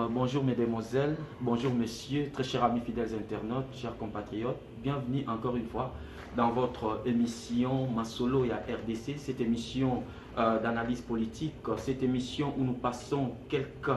Bonjour mesdemoiselles, bonjour messieurs, très chers amis fidèles internautes, chers compatriotes. Bienvenue encore une fois dans votre émission Masolo et à RDC, cette émission d'analyse politique, cette émission où nous passons quelques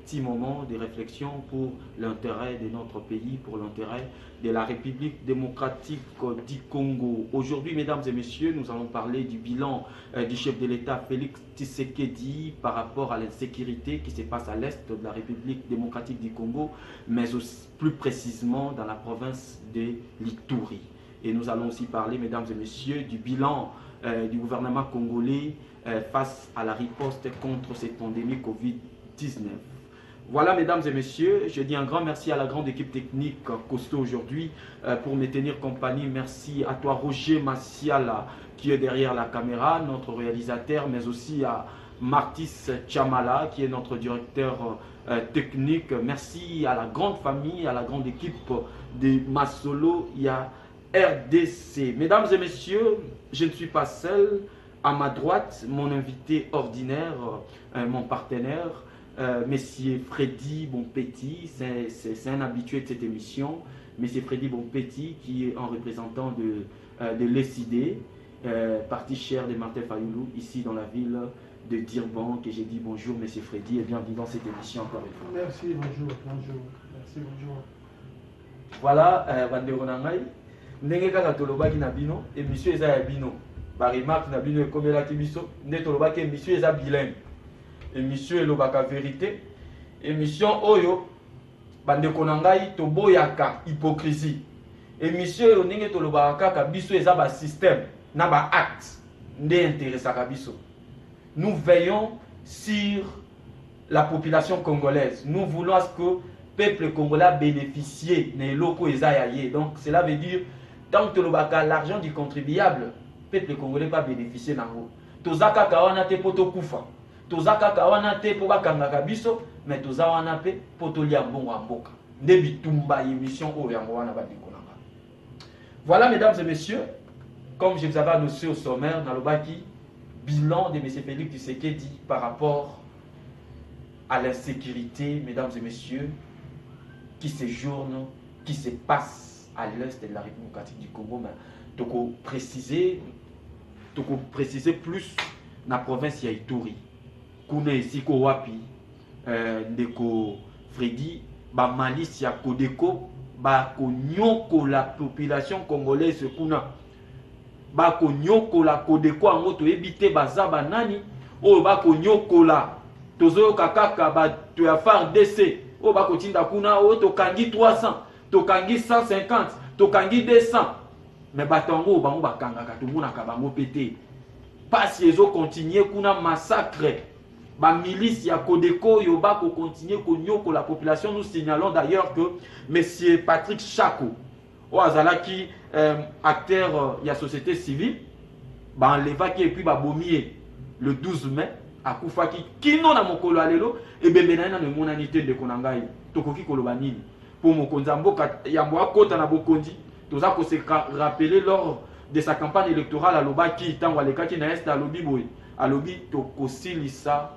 petits moments de réflexion pour l'intérêt de notre pays, pour l'intérêt de la République démocratique du Congo. Aujourd'hui, mesdames et messieurs, nous allons parler du bilan du chef de l'État Félix Tshisekedi par rapport à l'insécurité qui se passe à l'est de la République démocratique du Congo, mais aussi, plus précisément dans la province de l'Ituri. Et nous allons aussi parler, mesdames et messieurs, du bilan du gouvernement congolais face à la riposte contre cette pandémie Covid-19. Voilà, mesdames et messieurs, je dis un grand merci à la grande équipe technique costaud aujourd'hui pour me tenir compagnie. Merci à toi, Roger Massiala, qui est derrière la caméra, notre réalisateur, mais aussi à Martis Chamala, qui est notre directeur technique. Merci à la grande famille, à la grande équipe de Masolo, il y a RDC. Mesdames et messieurs, je ne suis pas seul. À ma droite, mon invité ordinaire, mon partenaire, Monsieur Freddy Bonpetit, c'est un habitué de cette émission. Monsieur Freddy Bonpetit, qui est un représentant de l'ESID, parti cher de Martin Fayoulou, ici dans la ville de Durban, que j'ai dit bonjour Monsieur Freddy et bienvenue dans cette émission encore une fois. Merci, bonjour, bonjour, merci, bonjour. Voilà, Bandero Nangai, ndenge kaka tolobaki na bino, émission eza ya bino. Ba remarque na bino ekomelaki biso, nde tolobaki émission eza bilingue. Émission elobaka vérité, émission oyo bandeko na ngai toboyaka hypocrisie. Émission oyo ndenge tolobaka kaka biso eza ba système na ba acte nde intéressaka biso. Nous veillons sur la population congolaise. Nous voulons à ce que le peuple congolais bénéficie de locaux ezayaye. Donc cela veut dire tant que tolobaka l'argent du contribuable, le peuple congolais va bénéficier nango. Tozaka kawana te poto kufa. Tozaka kawana te po bakangaka biso, mais toza wana pe po tolia mbongo mboka. Nde bitumba émission oyo yango wana bandeko nanga. Voilà mesdames et messieurs, comme je vous avais annoncé au sommaire dans le baki, bilan de M. Félix Tshisekedi par rapport à l'insécurité, mesdames et messieurs, qui séjourne, qui se passe à l'est de la République démocratique du Congo. Mais toko préciser plus na province ya Ituri. Kuna esiko wapi ndeko Freddy ba malice ya Kodeko ba konyoko la population congolaise kuna ba konyoko la Kodeko ango to ebite bazaba nani o ba konyoko la tozo kakaka ba to ya FARDC o ba kotinda kuna o to kangi 300 to kangi 150 to kangi 200 mais batango bango bakangaka to mona ka bango pété parce qu'ils ont continué kuna massacre. La milice ya Kodeko yoba ko continuer ko nyoko la population. Nous signalons d'ailleurs que monsieur Patrick Chako Oazalaki acteur ya société civile ba enlevaki et puis ba bomier le 12 mai à Koufaki kino na mokolo alelo et bembena na monanité de konangai tokoki koloba nini pour mokonza mboka ya mboka kota na bokondi toza ko se rappeler lors de sa campagne électorale à Lobaki tango alekaki na est à lobi boy à lobi tokosilisa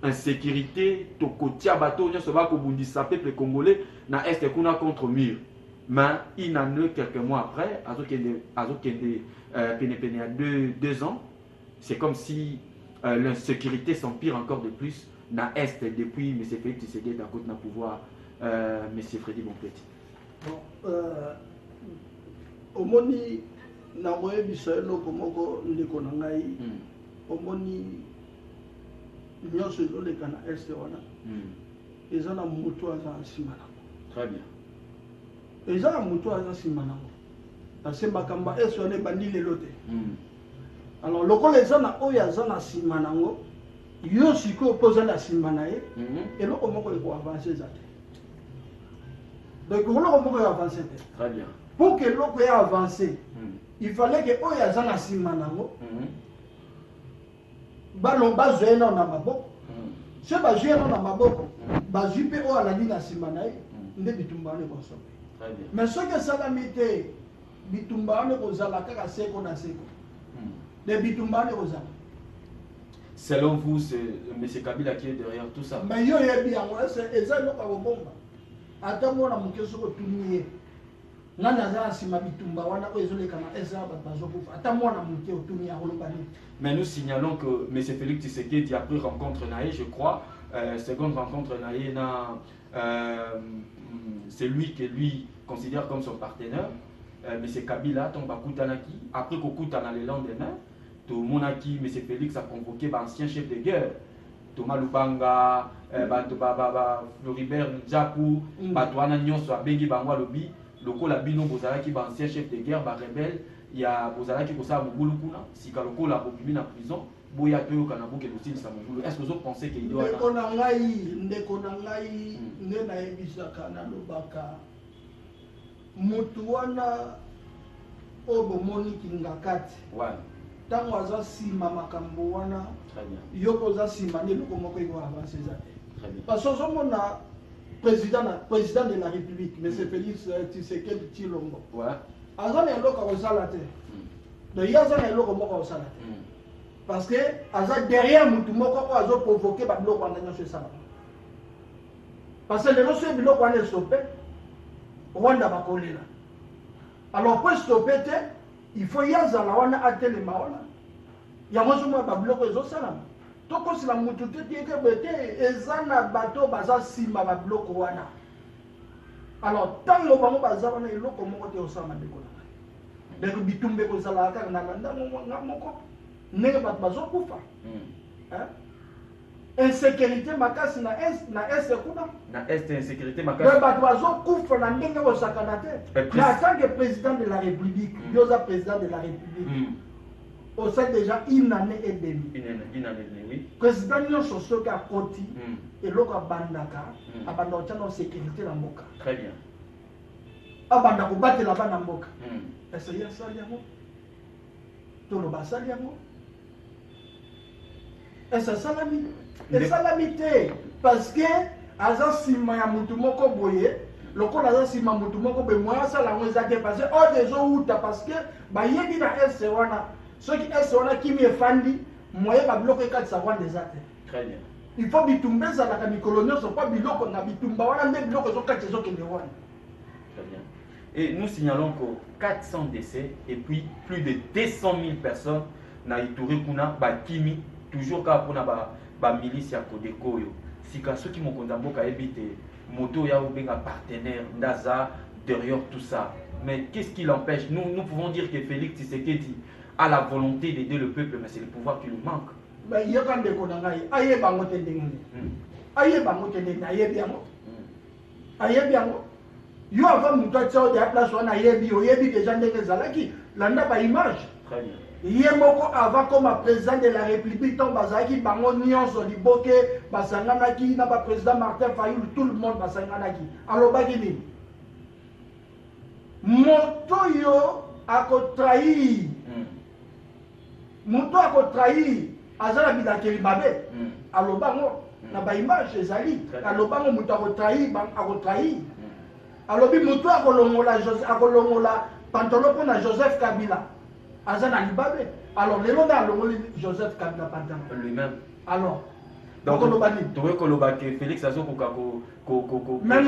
insécurité tokotia bato nyonso ba kobundisa peuple congolais na est kuna contre mur. Mais il n'en a quelques mois après azokende pene à 2 ans, c'est comme si l'insécurité s'empire encore de plus na est depuis M. Félix Tshisekedi à côté na pouvoir M. Freddy Bonpetit. Bon, omoni na moyebiso eloko moko ndeko na ngai omoni nyonso ezoleka na este wana eza na moto aza nsima nango. Très bien. Eza na moto aza nsima nango parce que makambo este wana ebandi lelo te. Alors lokola eza na oyo aza na nsima nango yo sikoyo mpo oza na nsima na ye eloko moko ekoavanse eza te. Donc eloko moko ekoavanse te. Très bien. Pour que l'eau ait avancé, il fallait que Oya Zana Simanango, Balon Bazué dans la maboko, ce Bazué dans la maboko, Bazué ou à la ligne à Simanaï, ne bitumbane consommé. Mais ce que ça l'a mis, bitumbane aux alaka à seko na seko. De bitumbane aux alaka. Selon vous, c'est M. Kabila qui est derrière tout ça? Mais yo yebi yango c'est ça lo ka bomba. Ata mona mukeso ko tuniye. Nana za sima bitumba wana ko ezoleka na esa bazokufa. Ata mona muke otuniya holobani. Mais nous signalons que M. Félix Tshisekedi, après rencontre Naé, je crois, seconde rencontre Naé, c'est lui que lui considère comme son partenaire. M. Kabila, ton Bakutanaki, après Kokutana le lendemain, tout Monaki, M. Félix a convoqué l'ancien chef de guerre, Thomas Lubanga, Floribert Njapu, Batouana Nyonso, Bengi Bangwa Lobi, Loko Labino Bozalaki, ancien chef de guerre, rebelle, il y a Bozalaki Kosa Mugulukuna, si Kaloko l'a populé en prison, Boya Toyo Kanabo qui est aussi Samugulu. Est-ce que vous pensez qu'il doit. Mutuana obomoni kingakati ouais. Tango aza sima makambo wana yoko za sima ne loko moko iko avancer za parce que somona président de la République M. Félix Tshisekedi Tshilombo ouais aza na loko ko sala te de yaza na loko moko ko sala te parce que aza derrière mutu moko ko azo provoquer ba loko wana nyo sala parce que le no se biloko wana stopé Rwanda bakolela. Alors pour stopper, il faut y aller wana atelema wana. Ya mozo mwa babloko ezo sala. Toko sila mutu te ke bete ezana bato baza sima babloko wana. Alors tango bango baza wana eloko moko te osama dekola. Donc bitumbe ko sala ka na landa moko. Ndenge bato bazo kufa. Hein? Insécurité makasi na est kuna na est insécurité makasi le bato kufa na ndenge o sakanate mais en tant que président de la République yoza président de la République on sait déjà une année et demie oui président nyonso soki akoti eloko abandaka abanda kotiana sécurité na mboka très bien abanda kobatela bana mboka ese ye asali yango toloba asali yango ese asalami esalami te parce que aza nsima ya mutu moko boye lokola aza nsima mutu moko boye moya asala yango eza te parce que ode ezowuta parce que bayebi na ese wana soki ese wana kimi efandi moye babiloko ekatisa rwanda eza te très bien il faut bitumba ezalaka mikolo nyonso mpo biloko na bitumba wana nde biloko ezokatisa ezokende wana très bien et nous signalons que 400 décès et puis plus de 200 000 personnes na Ituri kuna bakimi toujours kaka mpona bamilisi ya Kodeko oyo sika soki mokonzi ya mboka ayebi te moto ya obenga partenaire ndaza derrière tout ça mais qu'est-ce qui l'empêche nous pouvons dire que Félix Tshisekedi a la volonté d'aider le peuple mais c'est le pouvoir qui lui manque mais yoka ndeko na ngai ayebango te ndenge ayebango te ndenge ayebi yango yo avant moto atia ode ya place wana oyebi déjà ndenge ezalaki landa baimage très bien ye moko avant comme président de la République tant bazaki bango nyonso liboke basanganaki na ba président Martin Fayulu tout le monde basanganaki alobaki nini moto yo akotrahir moto akotrahir azala bidakeli mabe alobango na ba image ezali alobango moto akotrahir alobi moto akolongola pantalon pour na Joseph Kabila Azana Libabe. Alors, les londins ont Joseph Kabila pantalon. Lui-même. Alors, donc, tu veux que Félix Azo mais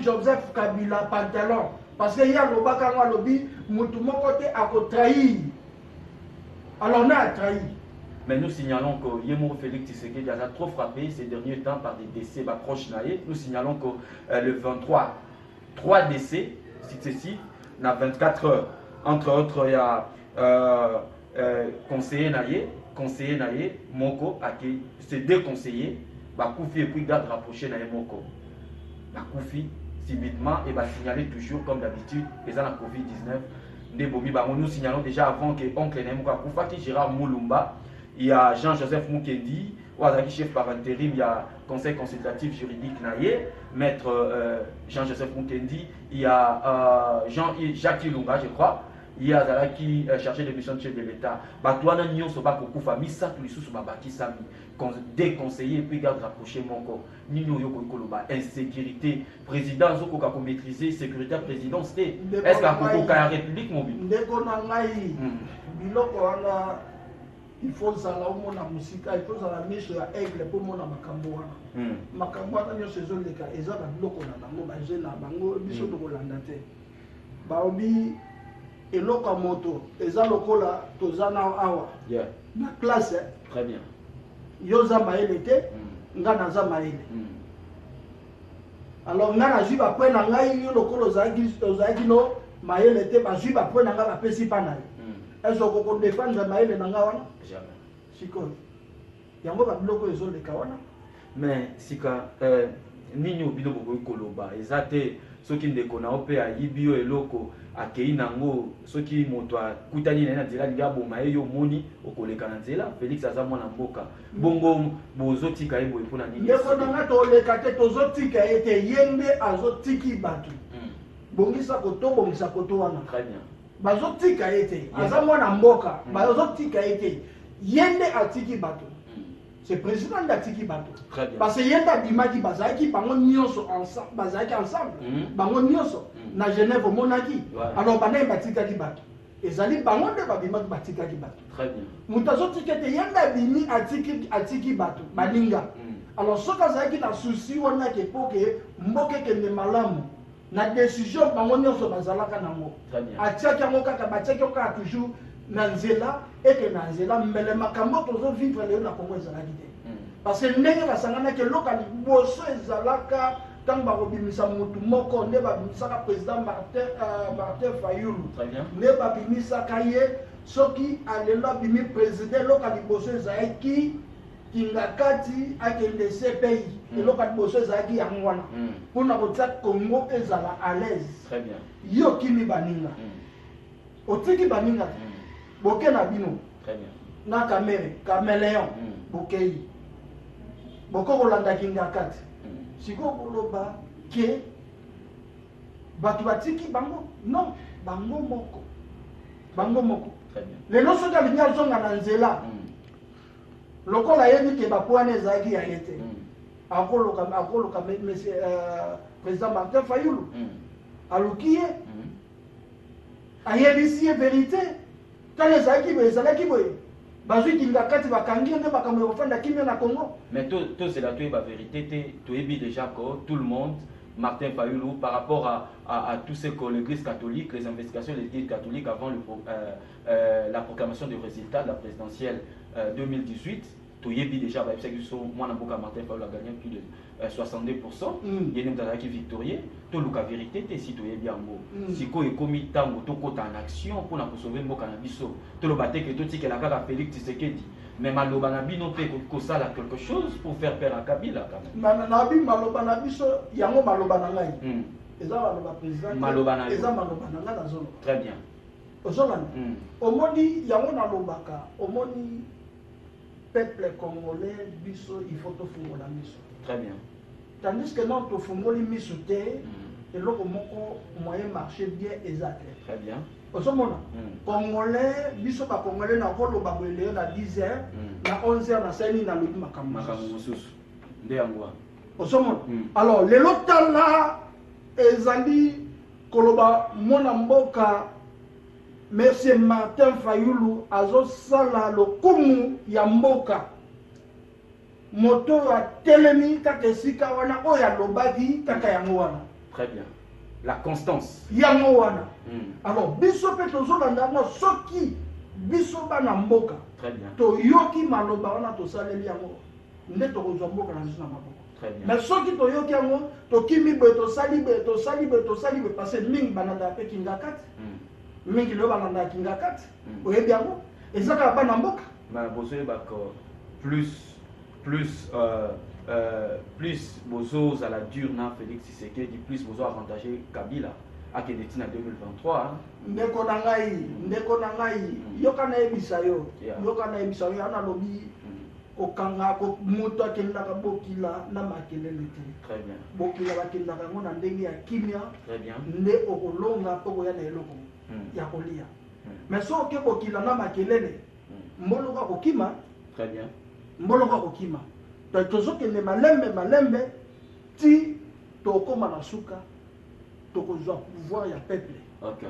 Joseph Kabila pantalon. Parce qu'il y a le Bakanga lobby, Moutoumoko a trahi. Alors, on a trahi. Mais nous signalons que Yemo Félix Tshisekedi a trop frappé ces derniers temps par des décès proches naïfs. Nous signalons que le 23, 3 décès successifs dans 24 heures. Entre autres, il y a conseiller Naye, Moko, c'est 2 conseillers, Bakoufi et puis garde rapproché Naye Moko. Bakoufi, subitement, et va signaler toujours, comme d'habitude, les gens la Covid-19. Nous signalons déjà avant que oncle Naye Moko Akoufa, qui Gérard Moulumba, il y a Jean-Joseph Moukendi, chef par intérim, il y a conseil consultatif juridique Naye, maître Jean-Joseph Moukendi, il y a Jacques Ilunga, je crois, il y a Zalaki chargé de mission de chef de l'État. Batouana Nyon Soba Kokoufa, Missa Toulisou Babaki Sami, des conseillers, puis garde rapproché mon corps. Nino Yoko Koloba, insécurité, président Zoko Kako maîtriser, sécurité présidence. Est-ce qu'à Koko Kaya République mobile? biloko wana il faut zala omona musika il faut zala miso ya aigle pour mona makambo wana makambo wana nyonso ezoleka eza na biloko na bango baje na bango biso tokolanda te baobi eloko ya moto eza lokola toza na awa na classe très bien yo za mayele te nga naza mayele alors nga nazwi bapwe na ngai yo lokola ozalaki no mayele te bazwi bapwe na ngai bapesi mpa na ye est-ce okodefendre mayele na nga wana sikoyo yango babiloko ezoleka wana mais sika nini obino bokoki koloba eza te soki ndeko na yo mpe ayibi yo eloko akei nango soki moto akutani na ye na nzela alingi aboma ye yo omoni okoleka na nzela Félix aza mwana mboka bongo bozotika ye boye mpona nini ndeko na nga toleka te tozotika ye te ye nde azotiki bato bongisa koto bongisa koto wana très bien bazotika ye te aza mwana mboka bazotika ye te ye nde atiki bato c'est président nde atiki bato parce que ye nde abimaki bazalaki bango nyonso bazalaki ensemble bango nyonso na Genève omonaki alors banaye batikaki bato ezali bango nde babimaki batikaki bato moto azotika ete ye nde abimi atiki bato baninga alors soki azalaki na susi wana ke po ke mboka ekende malamu na décision bango nyonso bazalaka nango atiaki yango kaka batiaki yango kaka toujours na nzela eke na nzela mbele makambo tozovivre lelo na Congo ezalaki te parce que ndenge basanganaki eloko ya liboso ezalaka ntango bakobimisa motu moko nde babimisaka président Martin Fayulu nde babimisaka ye soki alelo abimi président eloko ya liboso ezalaki kingakati akende CPI eloko ya liboso ezalaki yango wana mpona kotia Congo ezala à l'aise yo kimi baninga otiki baninga te boke na bino na caméléon bokei boko kolanda kingakati siko koloba ke bato batiki bango non bango moko lelo soki alingi azonga na nzela lokola ayebi ke bapo wana ezalaki ya ye te akoloka monsieur président Martin Fayulu aluki ye ayebisi ye vérité tala ezalaki boye bazwi kingakati bakangi nde makambo ya kofanda kimia na Congo mais tozela toyeba vérité te toyebi déjà que tout le monde Martin Fayulu par rapport à tous ces que l'église catholique, les investigations de l'église catholique avant la proclamation des résultats de la présidentielle 2018 toyebi déjà moi Martin Fayulu a gagné plus de 62%. Il y a qui victorieux. Tout le cas vérité, si tu es bien beau. Si tu es commis tango, tu es en action pour sauver le cannabis. Tout le bâté que tu es là, Félix Tshisekedi. Mais Malobanabi non fait que ça a quelque chose pour faire peur à Kabila quand même. Malobanabi, il y a un Malobanangai. Et ça, Malobanabi. Et ça, Malobananga dans zone. Très bien. Au Zolan. Au Moni, il y a un Malobaka. Au Moni, peuple congolais, biso, il faut tout faire la mission. Très bien. Tandis que non, tu fais les mises sur terre, et là, moyen marché bien exact. Très bien. Au moment Congolais, biso ba Congolais na volo ba belé na 10h, na 11h na seni na lobi makambo. Makambo susu. Nde angwa. Au moment. Alors, les lotal là, ezali koloba mona mboka Monsieur Martin Fayulu azo sala lokumu ya mboka. Moto a telemi kaka esika wana oyo alobaki kaka yango wana. Très bien. La constance. Yango wana. Alors biso pe tozolanda ngo soki biso bana mboka. Très bien. Toyoki maloba wana tosaleli yango. Nde tokozwa mboka na biso na maboko. Très bien. Mais soki toyoki yango tokimi be tosali be parce que mingi bananda pe kingakati. Mingi lo bananda kingakati. Oyebi yango ezaka bana mboka. Ma bozo bako plus bozo à la dure na Félix Tshisekedi plus bozo avantagé Kabila à Kedeti na 2023 ndeko na ngai yoka na ebisa yo ana lobi kokanga ko moto akendaka bokila na makelele te. Très bien. Bokila bakendaka ngo na ndenge ya kimia. Très bien. Nde okolonga poko ya na eloko ya kolia. Mais so ke bokila na makelele mboloka kokima. Très bien. Mboloka kokima. Tozokende malembe ti tokoma na suka tokozwa pouvoir ya peuple. OK.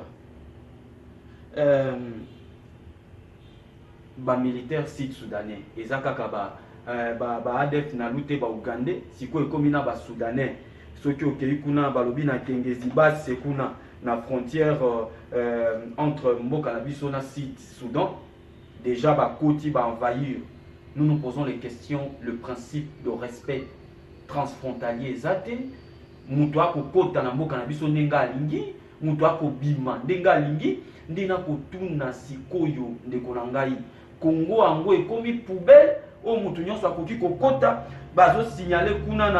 ba militaire sud-soudanais ezaka kaba ba ADF na lute ba Ougandais siko ekomi na ba Soudanais soki okei kuna balobi na kengezi base kuna na frontière entre mboka na biso na Sud-Soudan déjà ba koti ba envahir. Nous nous posons les questions, le principe de respect transfrontalier ezate mutu akokota na mboka na biso ndenga alingi mutu akobima ndenga alingi ndena kotuna sikoyo ndeko na ngai Congo ango ekomi poubelle o mutu nyonso akoki kokota bazo signaler kuna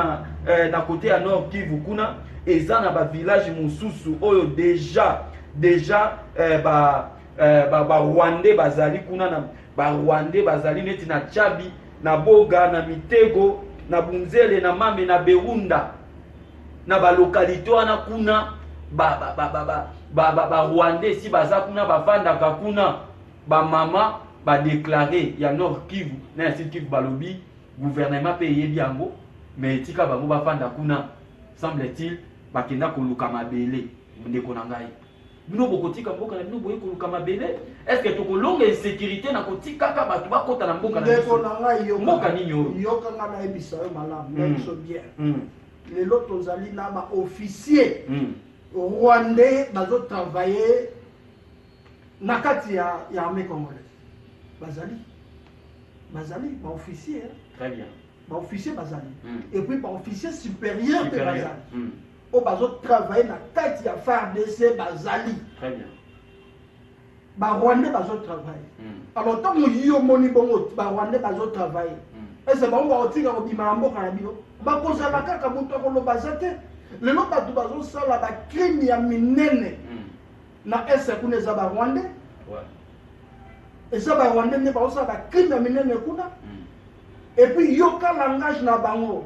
na côté ya Nord Kivu kuna eza na ba village mususu oyo déjà ba Rwandais bazali kuna na ba Rwandais bazali neti na Chabi na Boga na Mitego na Bunzele na Mame na Berunda na ba localité wana kuna ba Rwandais si baza kuna bafandaka kuna ba mama ba déclarer ya Nord Kivu na Sud Kivu balobi gouvernement payé biango mais tika bango bafanda kuna semble-t-il bakenda koluka mabele ndeko na ngai bino bokotika mboka na bino boye koluka mabele est-ce que tokolonga insécurité na kotika ka batu bakota na mboka na ndeko na ngai yo mboka nini yo yoka ngana ebisa yo malamu nso bien lelo tozali na ba officier rwandais bazo travailler na kati ya armée congolaise bazali ba officier très bien ba officier bazali et puis ba officier supérieur de bazali o bazo travailler na kati ya FARDC bazali très bien ba rwandais bazo travailler alors tant yo moni bongo ba rwandais bazo travailler et c'est bon ba otika ko bima mboka na bio ba kozala kaka mutu ko lo bazate lelo batu bazo sala ba crime ya minene na ese kuna za ba rwandais et ça ba rwandais ne ba sala ba crime ya minene kuna et puis yoka langage na bango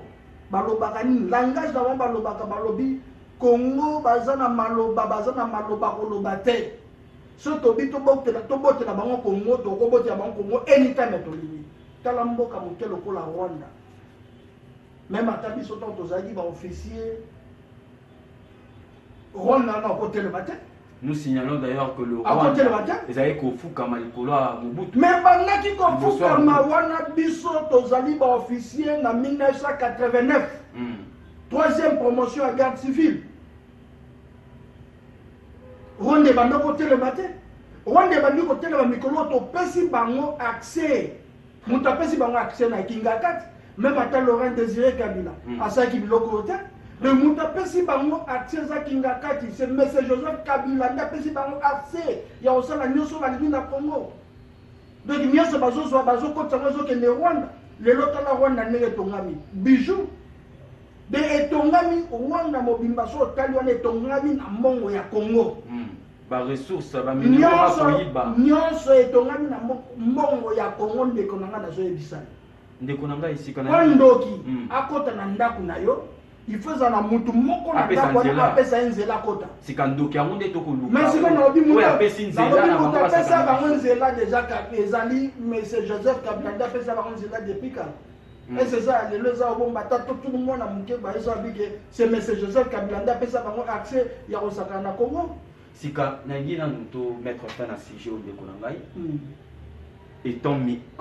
balobaka ni langage na bango balobaka balobi Congo bazana maloba koloba te so tobi tobotela bango Congo tokobotela bango Congo anytime tolini tala mboka moke lokola Rwanda même ata biso tant tozali ba officier Rwanda na kotelema te. Nous signalons d'ailleurs que le Rwanda ezali kofukama likolo ya Mobutu. Mais bandaki kofukama wana biso tozali ba officier na 1989. Troisième promotion à garde civile. Rwanda bandako telema te. Rwanda bandiko telema mikolo to pesi bango accès. Muta pesi bango accès na Kinga 4. Même ata Laurent Désiré Kabila asaki biloko te. Le muta pesi bango accès za Kinga 4, c'est M. Joseph Kabila nda pesi bango accès ya osala nyoso balini na Congo. Donc nyonso bazo kota bazo ke Rwanda. Lelo tala Rwanda ndenge tongami. Bijou de etongami Rwanda mobimba so tali wana etongami na mbongo ya Congo. Ba ressources ba minimum ba koyiba. Nyonso etongami na mbongo ya Congo ndeko nanga na zo ebisani. Ndeko nanga isika na. Kondoki akota na ndaku na yo. Il faut na mutu moko na ndaku na pesa nzela kota. Sikandoki yango nde tokoluka. Mais siko na obi mutu. Oya pesa nzela na bango pesa bango nzela déjà ezali M. Joseph Kabila pesa bango nzela depuis quand. Et c'est ça, les gens ont tout le monde a manqué, c'est M. Joseph Kabila pesa bango accès ya osaka na Congo. Sika nangina nuto mettre fin à ce sujet de Konangai. Étant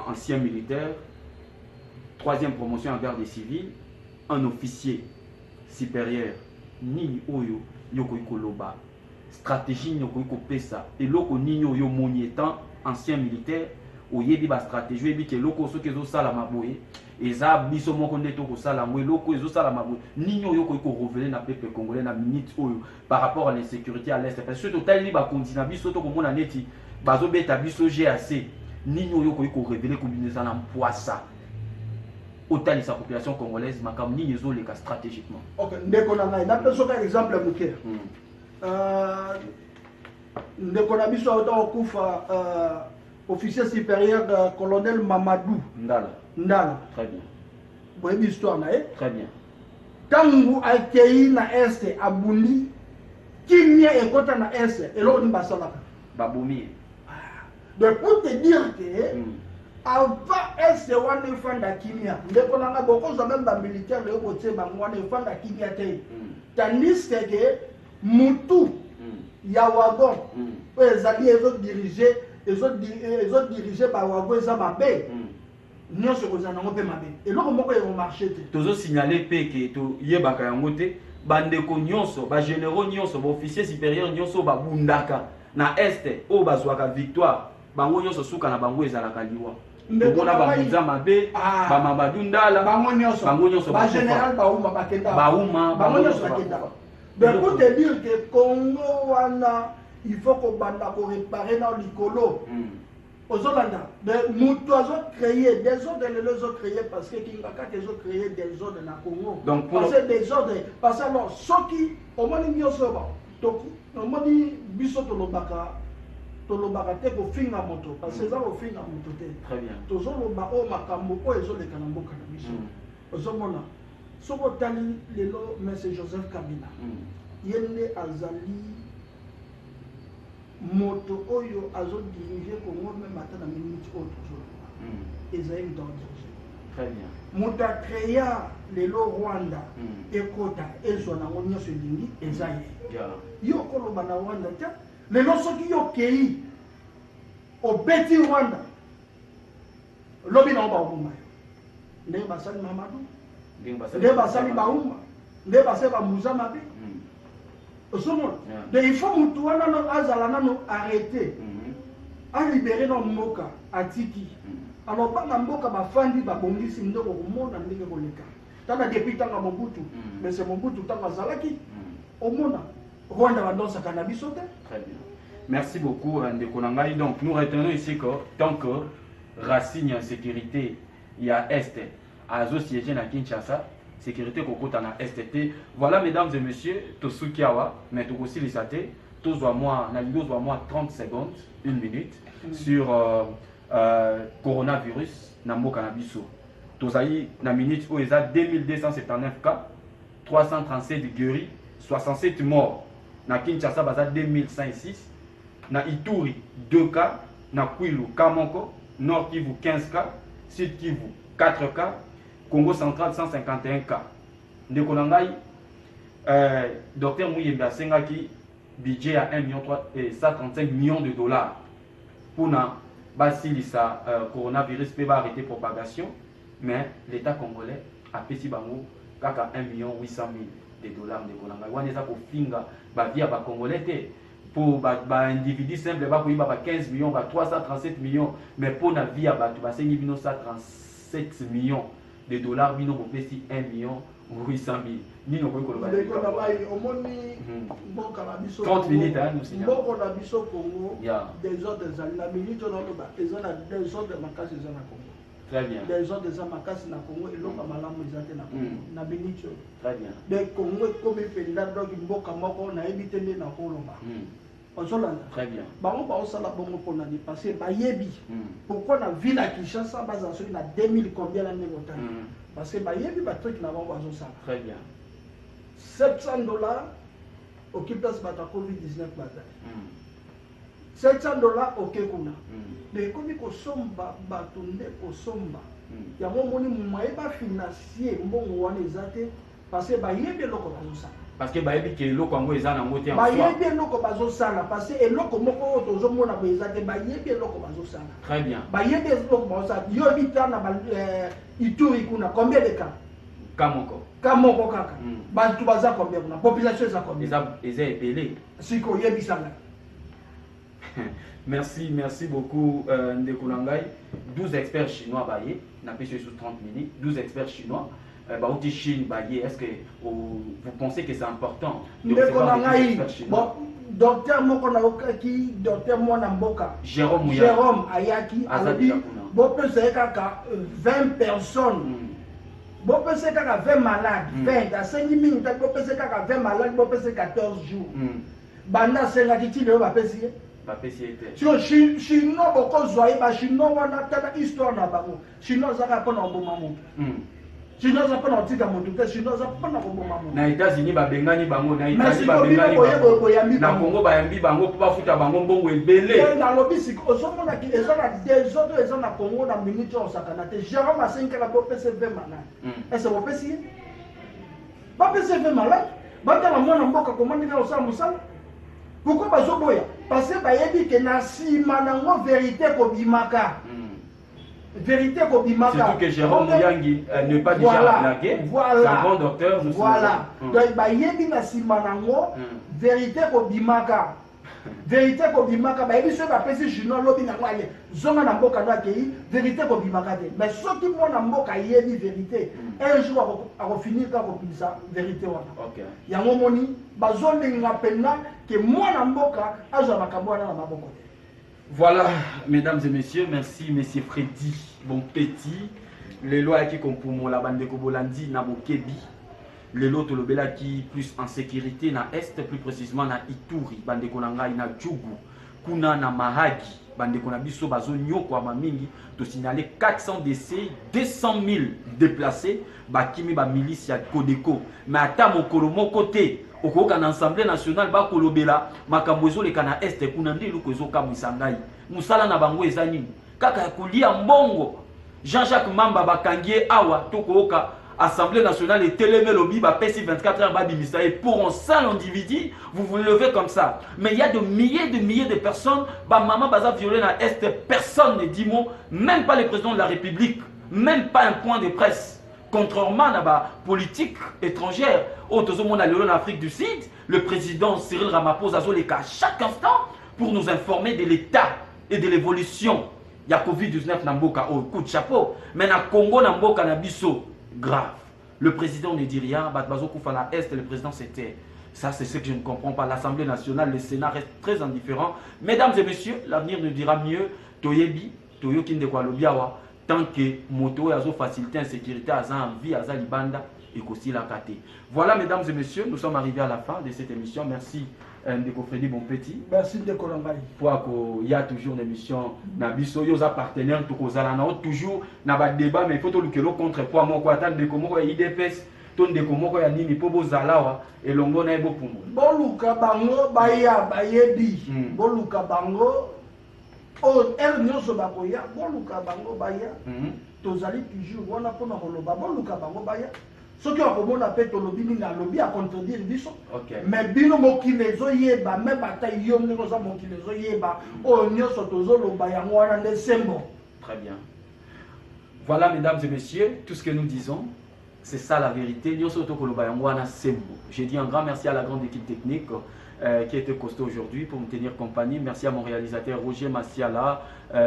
ancien militaire, troisième promotion en garde civile, un officier supérieur, ni oyo yoko ikoloba, stratégie yoko ikopesa, et loko ni yo moni étant ancien militaire, oyebi ba stratégie ebi ke loko so kezo sala maboye, eza biso moko nde to ko sala mwe loko ezo sala maboye, ni yo yoko iko reveler na peuple congolais na minute oyo par rapport à l'insécurité à l'est, parce que total ni ba continent biso to ko mona neti bazo beta biso GAC, ni yo yoko iko reveler combinaison na poissa. Autant de sa population congolaise, makam ni yezo leka stratégiquement. Ok, ndeko na ngai, napeso ka exemple muke. Ndeko na biso autant okufa officier supérieur colonel Mamadou Ndala. Très bien. Bonne histoire na Très bien. Tangu akei na este abundi kimia ekota na este elo ni basalaka. Babomi. Donc pour te dire que avant ese wana ifanda kimia ndeko nanga bokoza même ba militaire le botie bango wana ifanda kimia te. Tandis que mutu ya wagon ezali ezo diriger ezodirige bawango eza mabe nyonso ekozala nango mpe mabe eloko moko ekomarche te tozosignale mpe ke toyebaka yango te bandeko nyonso bagénéraux nyonso baofficier supérieur nyonso babundaka na este oyo bazwaka victoire bango nyonso suka na bango ezalaka liwa tomona babunza mabe bamabadu ndala bango nyonso bagénéral bauma bakenda bango nyonso bakendaka donc pour te dire que Congo wana il faut kobanda koréparer na likolo ozolanda mutu azocréer désordre lelo ezocréer parce que kingaka ezocréer désordre na Congo parce que désordre parce que alors soki omoni nyonso omoni biso tolobaka te kofinga moto parce que eza kofinga moto te tozoloba oyo makambo oyo ezoleka na mboka na biso ozomona soki otali lelo mese Joseph Kabila ye nde azali moto oyo azodirige Congo meme ata na minute oyo tozoloba ezali moto adirige moto akrea lelo Rwanda ekota ezwa nango nyonso elingi eza ye yo koloba na Rwanda te lelo soki yo kei obeti Rwanda lobi na baumba yo ndenge basali Mamadou ndenge basali baumba ndenge basali bamuza mabe osomona donc il faut mutu wana no azala nano arrêté a libéré na mboka atiki alors bana mboka bafandi babongisi ndoko komona ndenge koleka tana depuis tanga Mobutu mais c'est Mobutu tanga azalaki omona Rwanda bandosaka na biso te. Très bien. Merci beaucoup, Ndeko Nangai. Donc, nous retenons ici que tant que Racine en sécurité, il y a Est, à siéger à Kinshasa, sécurité Kokota na STT. Voilà, mesdames et messieurs, Tosukiawa, mais tout aussi les athées, tous moi 30 secondes, 1 minute, sur coronavirus, Nambo Cannabiso. Tous na minute où il y a 2279 cas, 337 guéris, 67 morts. Na Kinshasa, baza 2106. Na Ituri, 2 cas. Na Kwilu, Kamoko. Nord Kivu, 15 cas. Sud Kivu, 4 cas. Congo central, 151 cas. Ndeko Nangai, Dr Mouyembe Sengaki, budget à 1,135 millions de dollars. Pour na basilisa coronavirus peut arrêter propagation. Mais l'État congolais a payé bango kaka 1,8 million de dollars de Konanga. On est à finga ba via ba congolais pour ba individu simple ba pour ba 15 millions, ba 337 millions, mais pour na via ba tu ba 537 millions de dollars bino ko pesi 1,8 million. Ni no ko ko ba. Omoni mboka na biso 30 minutes nous signal. Mboka na biso Congo. Des autres la minute on a ba ezana des autres makasi ezana Congo. Très bien. Des gens des makasi na Congo et l'autre malamu ezate na Congo na Benicho. Très bien. De Congo comme penda donc mboka moko na ebitende na kolomba. Ozolanda. Très bien. Bango ba osala bongo pona di passer ba yebi. Pourquoi na ville à Kinshasa baza sur na 2000 combien l'année longtemps. Parce que ba yebi ba truc na bango bazo sala. Très bien. $700 occupe place bata COVID-19 bata. $700 ok kuna. Mais comme ko somba batunde ko somba. Ya moni mumayeba financier mbongo wana ezate parce que ba yebi loko bazo sala. Parce que ba yebi ke loko ngo ezana ngote en soi. Ba yebi loko bazo sala parce que eloko moko tozo mona ba ezate ba yebi loko bazo sala. Très bien. Ba yebi loko bazo sala. Yo bitana ba Ituri kuna combien de cas? Kamoko. Kamoko kaka. Ba tu baza combien kuna? Population za combien? Ils est épelé. Siko yebi sala. Merci beaucoup Ndeko Nangai. 12 experts chinois baillés, n'a pas sur 30 minutes, 12 experts chinois. Baouti Chine baillé, est-ce que vous pensez que c'est important de recevoir des experts chinois? Docteur Mokonaoki, docteur Mwanamboka, Jérôme Ayaki, Alabi, bon peut c'est kaka 20 personnes. Bon peut c'est kaka 20 malades, 20 à 5 minutes, bon peut c'est kaka 20 malades, bon peut c'est 14 jours. Banda c'est la qui tire va payer. Sur chinois beaucoup zoé ba chinois wana tata histoire na bango chinois za ka pona mboma mo chinois za pona tika moto te chinois za pona mboma mo na États-Unis ba bengani bango na Italie ba bengani bango na Congo ba yambi bango po ba futa bango mbongo ebele na lobisi osomona ki ezana des autres ezana Congo na minute on sakana te Jérôme Asenka la bo PCV malade est-ce que vous pensez pas PCV malade ba ta la mona mboka comment ndika osala musala. Pourquoi bazoboya? Parce que bayebi ke na nsima nango vérité kobimaka. Vérité kobimaka. Surtout que Jérôme Moyangi n'est pas déjà blagué. Voilà. C'est un bon docteur. Voilà. Donc bayebi na nsima nango vérité kobimaka. Vérité kobimaka bayebi so bapesi journal lobi nango ale zonga na mboka no akei vérité kobimaka te. Mais soki mwana mboka yebi vérité un jour akofinir ka kopisa vérité wana. OK. Yango moni bazolinga pena ke mwana mboka azwa makambo wana na maboko te. Voilà, mesdames et messieurs, merci Monsieur Freddy, bon petit. Les lois qui comme pour moi la bande de Kobolandi na Bokebi. Les lots Tolobela qui plus en sécurité na Est, plus précisément na Ituri, bande de Konanga na Djougou, Kuna na Mahagi, bande de Konabiso bazo nyoko ama mingi, to signaler 400 décès, 200 000 déplacés, bakimi ba milice ya Kodeko. Mais ata mokolo moko te. Okoka na Assemblée nationale ba kolobela makambo ezoleka na Est kuna ndi luko ezokamwisa ngai musala na bango ezani kaka ya kolia mbongo Jean-Jacques Mamba bakangie awa tokoka Assemblée nationale et télémé lobby ba pesi 24 heures ba bimisa et pour un seul individu vous vous levez comme ça. Mais il y a de milliers de personnes ba maman baza violé na Est, personne ne dit mot, même pas le président de la République, même pas un point de presse. Contrairement à la politique étrangère, au monde en Afrique du Sud, le président Cyril Ramaphosa a les cas à chaque instant pour nous informer de l'état et de l'évolution. Il y a Covid-19 Namboka au coup de chapeau, mais na Congo Namboka Nabiso grave. Le président ne dit rien, Batbazo Koufala Est, le président c'était. Ça c'est ce que je ne comprends pas. L'Assemblée nationale, le Sénat reste très indifférent. Mesdames et messieurs, l'avenir nous dira mieux. Toyebi, Toyokinde Kwalobiawa. Tant que moto azo facilité en sécurité à vie à Libanda et aussi la KT. Voilà mesdames et messieurs, nous sommes arrivés à la fin de cette émission. Merci Ndeko Freddy bon petit. Merci Ndeko Langai. Pour il y a toujours une émission na biso yoza partenaire to kozala na toujours na ba débat mais il faut to lukelo contre poids moko attendre de comment IDPS ton de comment ya nini po bozalawa et longo na ebo pumo. Boluka bango baya bayebi. Boluka bango oh, elle nyonso bakoya boluka bango baya tozali toujours wana pona koloba boluka bango baya soki akomona pe tolobi ninga lobi a contredire biso mais bino mokili ezoyeba même ata yo ndenge oza mokili ezoyeba oyo nyonso tozoloba yango wana nde sembo. Très bien. Voilà mesdames et messieurs, tout ce que nous disons, c'est ça la vérité. Nyonso tokoloba yango wana sembo. J'ai dit un grand merci à la grande équipe technique qui était costaud aujourd'hui pour me tenir compagnie. Merci à mon réalisateur Roger Massiala,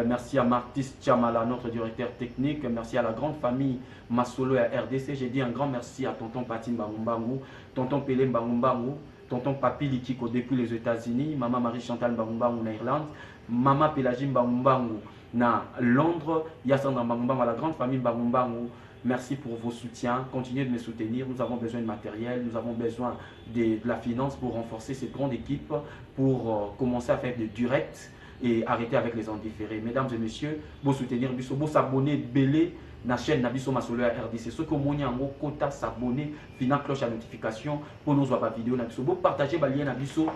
merci à Martis Tchamala, notre directeur technique, merci à la grande famille Masolo et à RDC. J'ai dit un grand merci à tonton Patin Mbangumbangu, tonton Pelé Mbangumbangu, tonton Papi Likiko depuis les États-Unis, maman Marie-Chantal Mbangumbangu en Irlande, maman Pélagie Mbangumbangu na Londres, Yassandra Mbangumbangu à la grande famille Mbangumbangu. Merci pour vos soutiens. Continuez de me soutenir. Nous avons besoin de matériel. Nous avons besoin de la finance pour renforcer cette grande équipe, pour commencer à faire des directs et arrêter avec les indifférés. Mesdames et messieurs, vous soutenir, vous s'abonner, belé, na chaîne Nabiso Masolo à RDC. Ceux qui ont un quota s'abonner, finir cloche à notification pour nous voir vidéo Nabiso. Vous partagez le lien Nabiso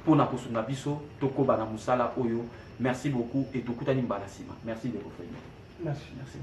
pour Naposu Nabiso, Toko Bana Musala Oyo. Merci beaucoup et Tokutani Mbalasima. Merci de vous faire. Merci.